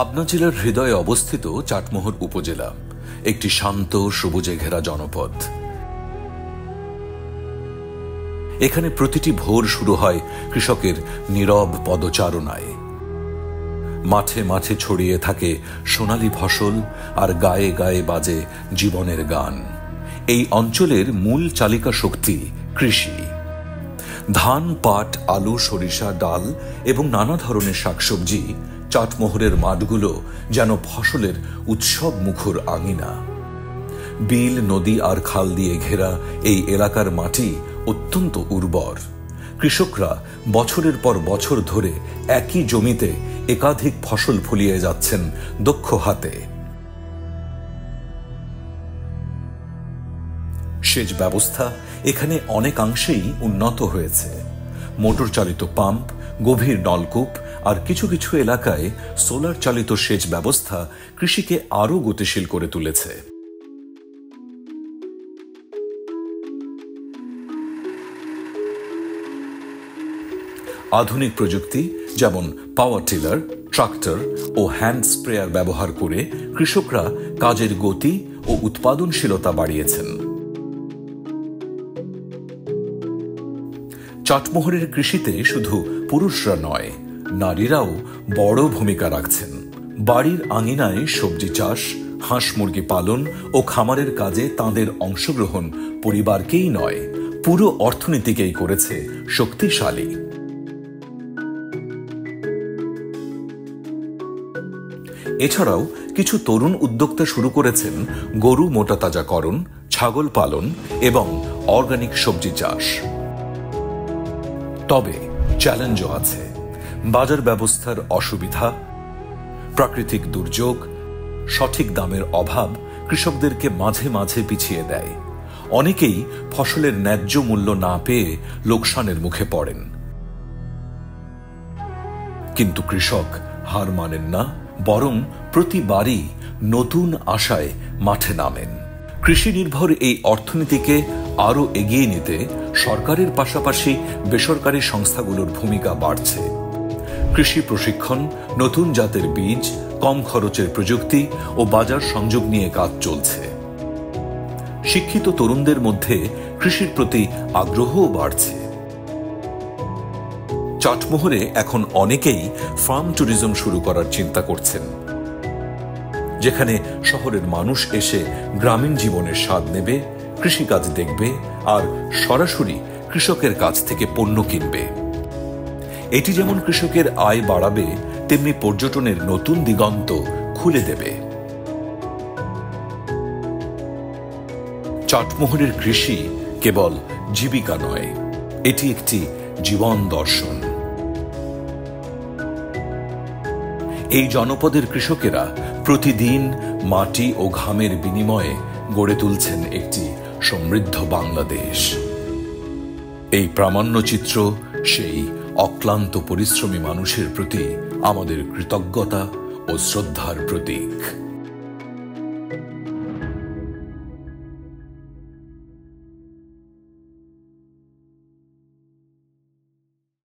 পাবনা জেলার হৃদয়ে অবস্থিত চাটমোহর উপজেলা একটি শান্ত সবুজে ঘেরা জনপদ। এখানে প্রতিটি ভোর শুরু হয় কৃষকের নীরব পদচারণায়। মাঠে মাঠে ছড়িয়ে থাকে সোনালী ফসল, আর গায়ে গায়ে বাজে জীবনের গান। এই অঞ্চলের মূল চালিকা শক্তি কৃষি। ধান, পাট, আলু, সরিষা, ডাল এবং নানা ধরনের শাকসবজি। চাটমোহরের মাঠগুলো যেন ফসলের উৎসব মুখর আঙিনা। বিল, নদী আর খাল দিয়ে ঘেরা এই এলাকার মাটি অত্যন্ত উর্বর। কৃষকরা বছরের পর বছর ধরে একই জমিতে একাধিক ফসল ফলিয়ে যাচ্ছেন দক্ষ হাতে। সেচ ব্যবস্থা এখানে অনেকাংশেই উন্নত হয়েছে। মোটর চালিত পাম্প, গভীর নলকূপ আর কিছু কিছু এলাকায় সোলার চালিত সেচ ব্যবস্থা কৃষিকে আরও গতিশীল করে তুলেছে। আধুনিক প্রযুক্তি যেমন পাওয়ার টিলার, ট্রাক্টর ও হ্যান্ড স্প্রেয়ার ব্যবহার করে কৃষকরা কাজের গতি ও উৎপাদনশীলতা বাড়িয়েছেন। চাটমোহরের কৃষিতে শুধু পুরুষরা নয়, নারীরাও বড় ভূমিকা রাখছেন। বাড়ির আঙিনায় সবজি চাষ, হাঁস মুরগি পালন ও খামারের কাজে তাঁদের অংশগ্রহণ পরিবারকেই নয়, পুরো অর্থনীতিকেই করেছে শক্তিশালী। এছাড়াও কিছু তরুণ উদ্যোক্তা শুরু করেছেন গরু মোটাতাজাকরণ, ছাগল পালন এবং অর্গানিক সবজি চাষ। তবে চ্যালেঞ্জও আছে। বাজার ব্যবস্থার অসুবিধা, প্রাকৃতিক দুর্যোগ, সঠিক দামের অভাব কৃষকদেরকে মাঝে মাঝে পিছিয়ে দেয়। অনেকেই ফসলের ন্যায্য মূল্য না পেয়ে লোকসানের মুখে পড়েন। কিন্তু কৃষক হার মানেন না, বরং প্রতিবারই নতুন আশায় মাঠে নামেন। কৃষি নির্ভর এই অর্থনীতিকে আরও এগিয়ে নিতে সরকারের পাশাপাশি বেসরকারি সংস্থাগুলোর ভূমিকা বাড়ছে। কৃষি প্রশিক্ষণ, নতুন জাতের বীজ, কম খরচের প্রযুক্তি ও বাজার সংযোগ নিয়ে কাজ চলছে। শিক্ষিত তরুণদের মধ্যে কৃষির প্রতি আগ্রহও বাড়ছে। চাটমোহরে এখন অনেকেই ফার্ম ট্যুরিজম শুরু করার চিন্তা করছেন, যেখানে শহরের মানুষ এসে গ্রামীণ জীবনের স্বাদ নেবে, কৃষিকাজ দেখবে আর সরাসরি কৃষকের কাছ থেকে পণ্য কিনবে। এটি যেমন কৃষকের আয় বাড়াবে, তেমনি পর্যটনের নতুন দিগন্ত খুলে দেবে। চাটমোহরের কৃষি কেবল জীবিকা নয়, এটি একটি জীবন দর্শন। এই জনপদের কৃষকেরা প্রতিদিন মাটি ও ঘামের বিনিময়ে গড়ে তুলছেন একটি সমৃদ্ধ বাংলাদেশ। এই প্রামাণ্যচিত্র সেই অক্লান্ত পরিশ্রমী মানুষের প্রতি আমাদের কৃতজ্ঞতা ও শ্রদ্ধার প্রতীক।